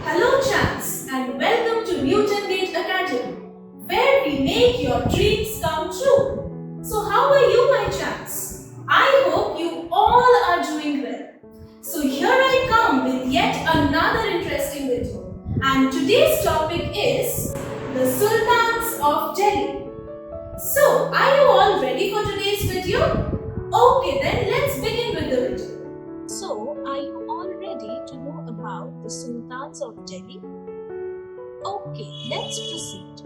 Hello, champs, and welcome to NewtonGATE Academy, where we make your dreams come true. So, how are you, my champs? I hope you all are doing well. So, here I come with yet another interesting video, and today's topic is the Sultans of Delhi. So, are you all ready for today's video? Okay, then let's begin with the video. So, are you all ready to know about the Sultans of Delhi? Okay, let's proceed.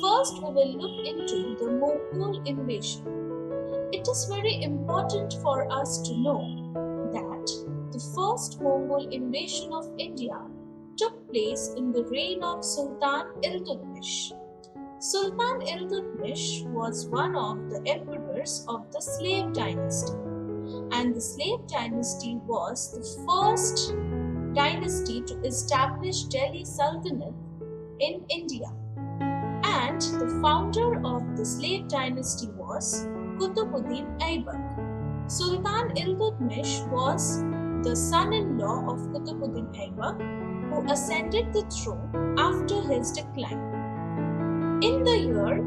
First, we will look into the Mongol Invasion. It is very important for us to know that the first Mongol invasion of India took place in the reign of Sultan Iltutmish. Sultan Iltutmish was one of the emperors of the slave dynasty, and the slave dynasty was the first dynasty to establish Delhi Sultanate in India. And the founder of the slave dynasty was Qutbuddin Aibak. Sultan Iltutmish was the son-in-law of Qutbuddin Aibak, who ascended the throne after his decline. In the year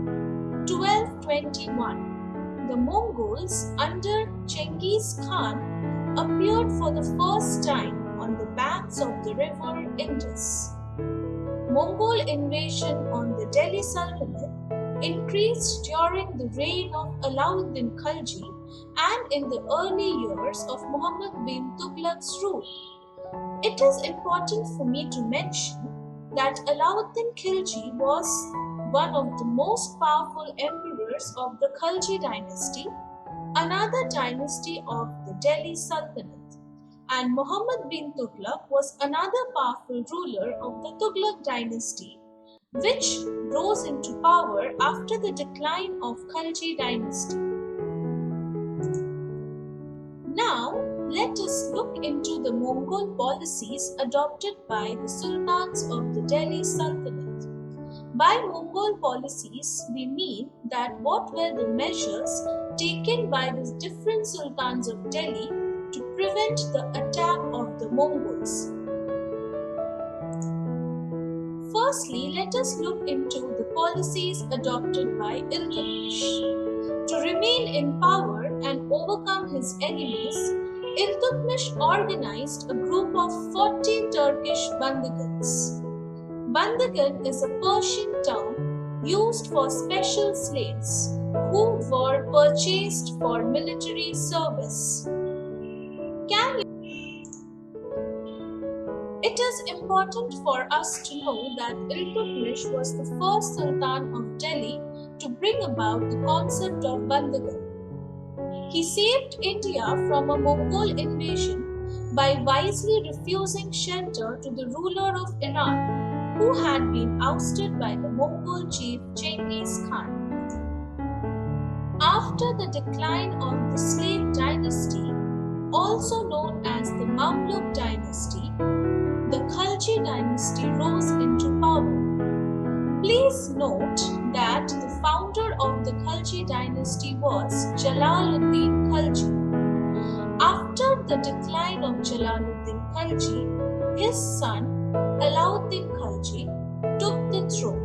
1221, the Mongols under Genghis Khan appeared for the first time on the banks of the river Indus. Mongol invasion on the Delhi Sultanate increased during the reign of Alauddin Khalji and in the early years of Muhammad bin Tughluq's rule. It is important for me to mention that Alauddin Khalji was one of the most powerful emperors of the Khalji dynasty, another dynasty of the Delhi Sultanate, and Muhammad bin Tughluq was another powerful ruler of the Tughluq dynasty, which rose into power after the decline of Khalji dynasty. Now, let us look into the Mongol policies adopted by the Sultans of the Delhi Sultanate. By Mongol policies, we mean that what were the measures taken by the different Sultans of Delhi to prevent the attack of the Mongols. Firstly, let us look into the policies adopted by Iltutmish. To remain in power and overcome his enemies, Iltutmish organized a group of 40 Turkish bandagans. Bandagan is a Persian term used for special slaves who were purchased for military service. It is important for us to know that Iltutmish was the first Sultan of Delhi to bring about the concept of Bandagan. He saved India from a Mongol invasion by wisely refusing shelter to the ruler of Iran, who had been ousted by the Mongol chief Genghis Khan. After the decline of the slave dynasty, also known as the Mamluk dynasty, the Khalji dynasty rose into power. Please note that the founder of the Khalji dynasty was Jalaluddin Khalji. After the decline of Jalaluddin Khalji, his son Alauddin Khalji took the throne,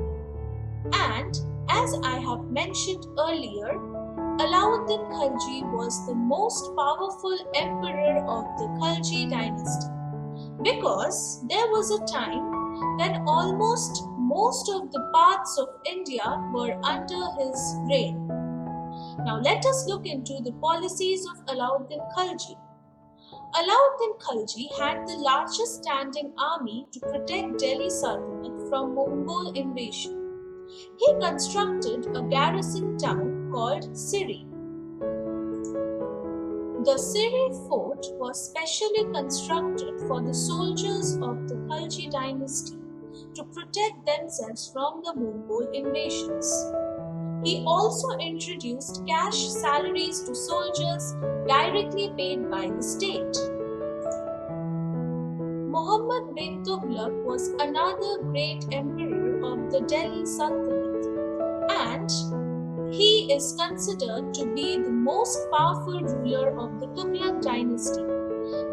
and as I have mentioned earlier, Alauddin Khalji was the most powerful emperor of the Khalji dynasty because there was a time when almost most of the parts of India were under his reign. Now let us look into the policies of Alauddin Khalji. Alauddin Khalji had the largest standing army to protect Delhi Sultanate from Mongol invasion. He constructed a garrison town called Siri. The Siri fort was specially constructed for the soldiers of the Khalji dynasty to protect themselves from the Mongol invasions. He also introduced cash salaries to soldiers directly paid by the state. Muhammad bin Tughluq was another great emperor of the Delhi Sultanate, and he is considered to be the most powerful ruler of the Tughluq dynasty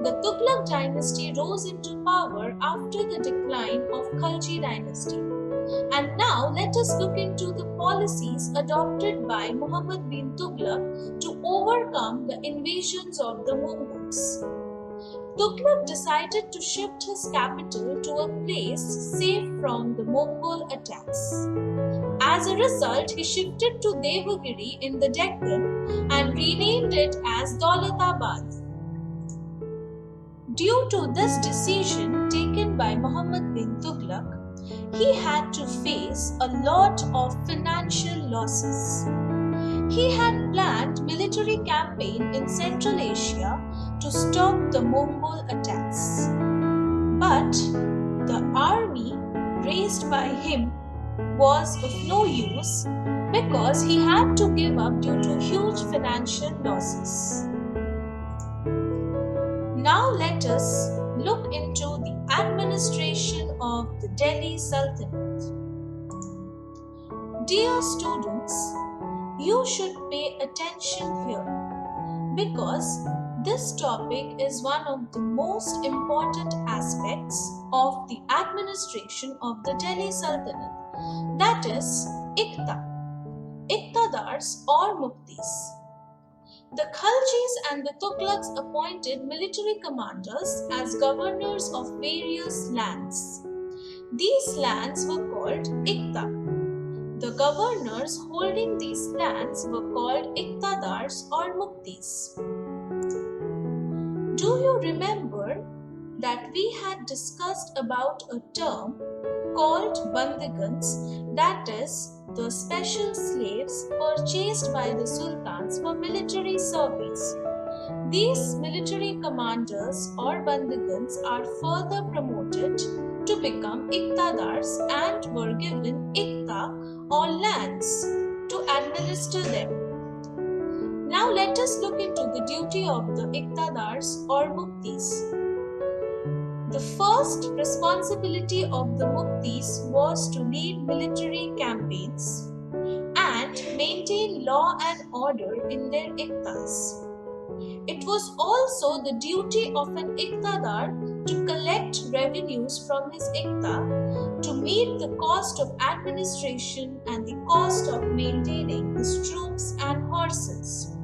The Tughluq dynasty rose into power after the decline of Khalji dynasty. And now let us look into the policies adopted by Muhammad bin Tughlaq to overcome the invasions of the Mongols. Tughluq decided to shift his capital to a place safe from the Mongol attacks. As a result, he shifted to Devagiri in the Deccan and renamed it as Daulatabad. Due to this decision taken by Muhammad bin Tughlaq, he had to face a lot of financial losses. He had planned military campaign in Central Asia to stop the Mongol attacks. But the army raised by him was of no use because he had to give up due to huge financial losses. Now let us look into the administration of the Delhi Sultanate. Dear students, you should pay attention here because this topic is one of the most important aspects of the administration of the Delhi Sultanate, that is Iqta, Iqtadars or Muftis. The Khaljis and the Tughlaqs appointed military commanders as governors of various lands. These lands were called Iqta. The governors holding these lands were called Iqtadars or Muftis. Do you remember that we had discussed about a term called bandigans, that is, the special slaves purchased by the sultans for military service? These military commanders or bandigans are further promoted to become Iqtadars and were given Iqta or lands to administer them. Now let us look into the duty of the Iqtadars or Muftis. The first responsibility of the Muftis was to lead military campaigns and maintain law and order in their Iqtas. It was also the duty of an Iqtadar to collect revenues from his Iqta to meet the cost of administration and the cost of maintaining his troops and horses.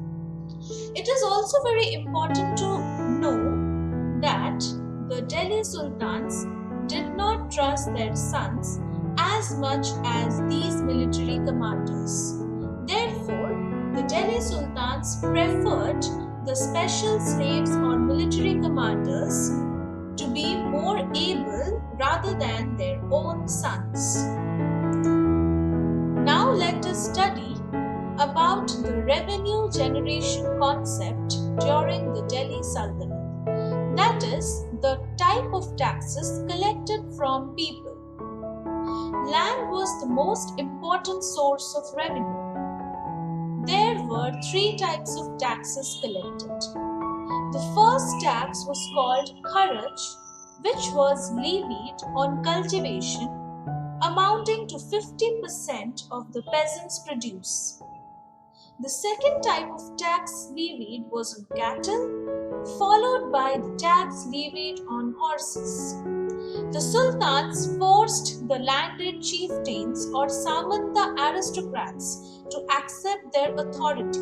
It is also very important to know that the Delhi Sultans did not trust their sons as much as these military commanders. Therefore, the Delhi Sultans preferred the special slaves or military commanders to be more able rather than their own sons. Now let us study about the revenue generation concept during the Delhi Sultanate. That is, the type of taxes collected from people. Land was the most important source of revenue. There were three types of taxes collected. The first tax was called Kharaj, which was levied on cultivation, amounting to 50% of the peasant's produce. The second type of tax levied was on cattle, followed by the tax levied on horses. The sultans forced the landed chieftains or Samanta aristocrats to accept their authority.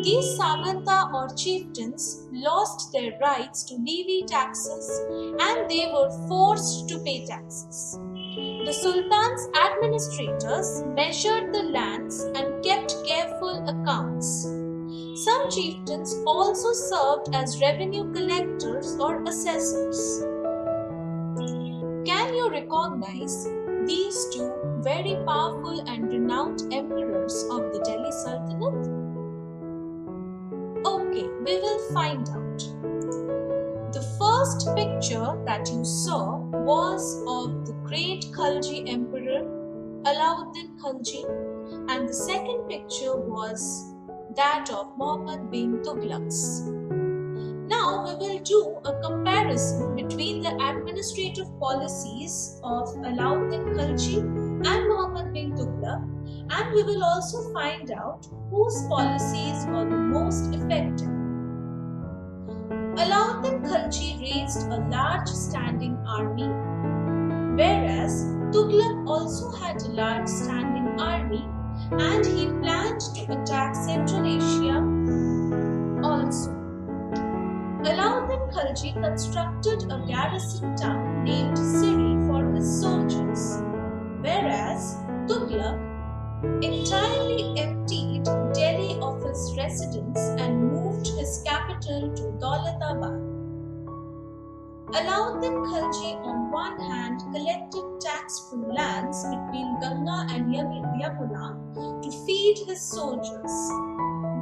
These Samanta or chieftains lost their rights to levy taxes and they were forced to pay taxes. The sultan's administrators measured the lands and kept careful accounts. Some chieftains also served as revenue collectors or assessors. Can you recognize these two very powerful and renowned emperors of the Delhi Sultanate? Okay, we will find out. The first picture that you saw was of the great Khalji emperor Alauddin Khalji, and the second picture was that of Muhammad bin Tughlaq's. Now we will do a comparison between the administrative policies of Alauddin Khalji and Muhammad bin Tughlaq, and we will also find out whose policies were the most effective. Alauddin Khalji raised a large standing army, whereas Tughlaq also had a large standing army and he planned to attack Central Asia also. Alauddin Khalji constructed a garrison town named Siri for his soldiers, whereas Tughlaq entirely emptied Delhi of his residence and moved his capital to Daulatabad. Alauddin Khalji on one hand collected tax from lands between Ganga and Yamuna to feed his soldiers,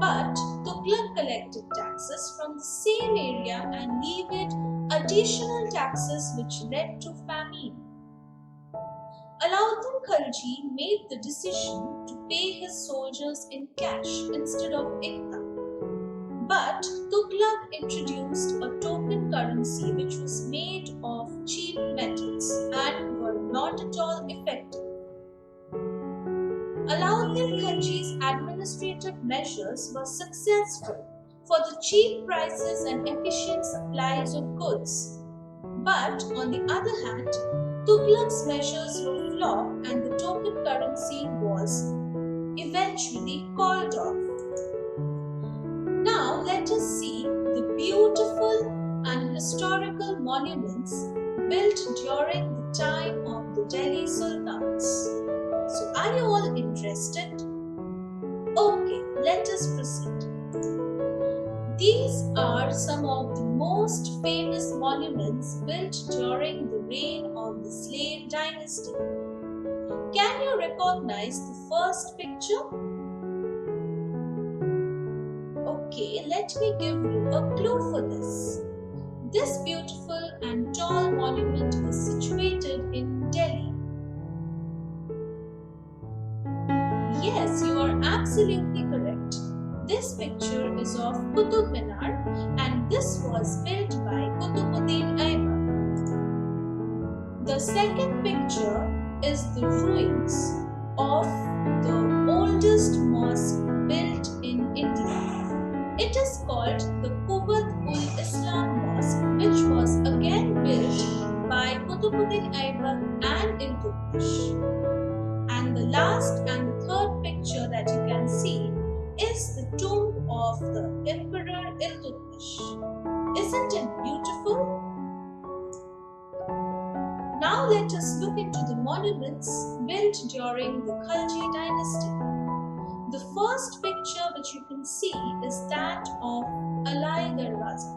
but Tughlaq collected taxes from the same area and levied additional taxes which led to famine. Alauddin Khalji made the decision to pay his soldiers in cash instead of Iqta. But Tughlaq introduced a token currency which was made of cheap metals and were not at all effective. Alauddin Khalji's administrative measures were successful for the cheap prices and efficient supplies of goods. But on the other hand, Tughlaq's measures were flawed and the token currency was eventually called off. Now let us see the beautiful and historical monuments built during the time of the Delhi Sultans. So are you all interested? Okay, let us proceed. These are some of the most famous monuments built during the reign of the slave dynasty. Can you recognize the first picture? Okay, let me give you a clue for this. This beautiful and tall monument is situated in Delhi. Yes, you are absolutely correct. This picture is of Qutub Minar and this was built by Qutbuddin Aibak. The second picture is the ruins of the oldest mosque built in India. It is called the Quwwat-ul-Islam Mosque, which was again built by Qutbuddin Aibak and Iltutmish. And the last and the third picture that you can see is the tomb of the Emperor Iltutmish. Isn't it beautiful? Now let us look into the monuments built during the Khalji dynasty. The first picture which you can see is that of Alai Darwaza.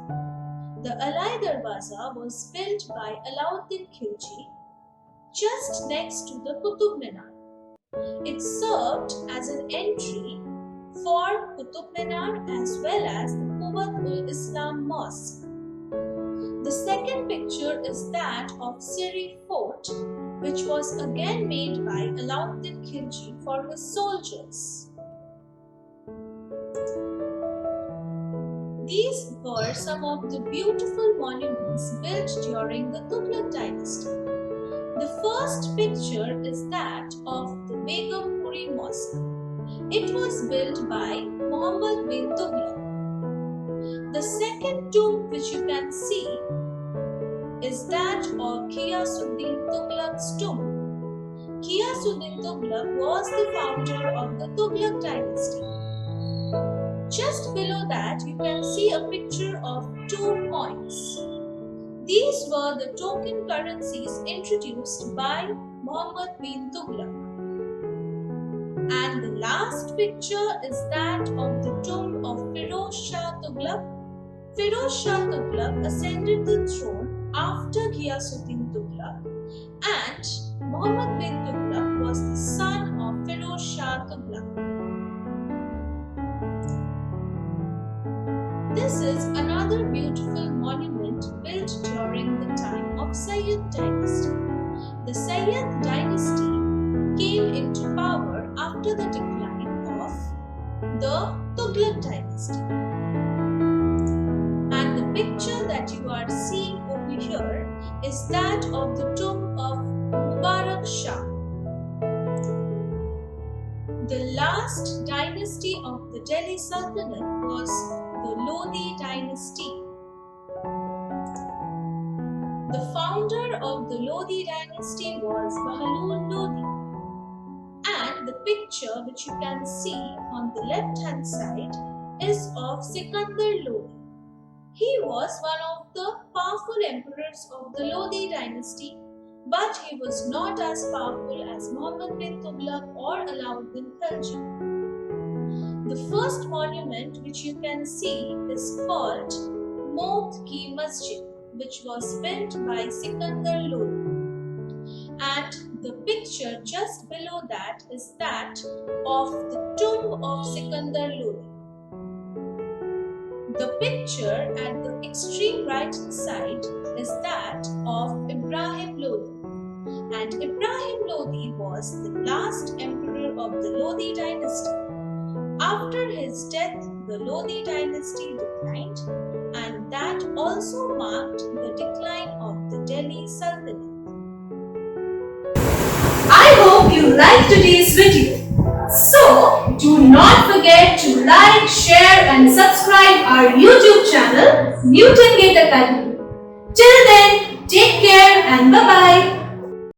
The Alai Darwaza was built by Alauddin Khilji just next to the Qutub Minar. It served as an entry for Qutub Minar as well as the Quwwat-ul-Islam Mosque. The second picture is that of Siri Fort, which was again made by Alauddin Khilji for his soldiers. These were some of the beautiful monuments built during the Tughlaq dynasty. The first picture is that of the Begumpuri Mosque. It was built by Muhammad bin Tughlaq. The second tomb which you can see is that of Ghiyasuddin Tughlaq's tomb. Ghiyasuddin Tughlaq was the founder of the Tughlaq dynasty. Just below that, you can see a picture of 2 coins. These were the token currencies introduced by Muhammad bin Tughlaq. And the last picture is that of the tomb of Firoz Shah Tughlaq. Firoz Shah Tughlaq ascended the throne after Ghiyasuddin Tughlaq, and Muhammad bin Tughlaq was the son of Firoz Shah Tughlaq. This is another beautiful monument built during the time of Sayyid dynasty. The Sayyid dynasty came into power after the decline of the Tughlaq dynasty. And the picture that you are seeing over here is that of the tomb of Mubarak Shah. The last dynasty of the Delhi Sultanate was the Lodi dynasty. founder of the Lodi dynasty was Bahlool Lodi. And the picture which you can see on the left hand side is of Sikandar Lodi. He was one of the powerful emperors of the Lodi dynasty, but he was not as powerful as Muhammad bin Tughluq or Alauddin Khalji. The first monument which you can see is called Mot Ki Masjid, which was built by Sikandar Lodi. And the picture just below that is that of the tomb of Sikandar Lodi. The picture at the extreme right hand side is that of Ibrahim Lodi. And Ibrahim Lodi was the last emperor of the Lodi dynasty. After his death, the Lodi dynasty declined, and that also marked the decline of the Delhi Sultanate. I hope you liked today's video. So, do not forget to like, share and subscribe our YouTube channel, NewtonGATE Academy. Till then, take care and bye-bye.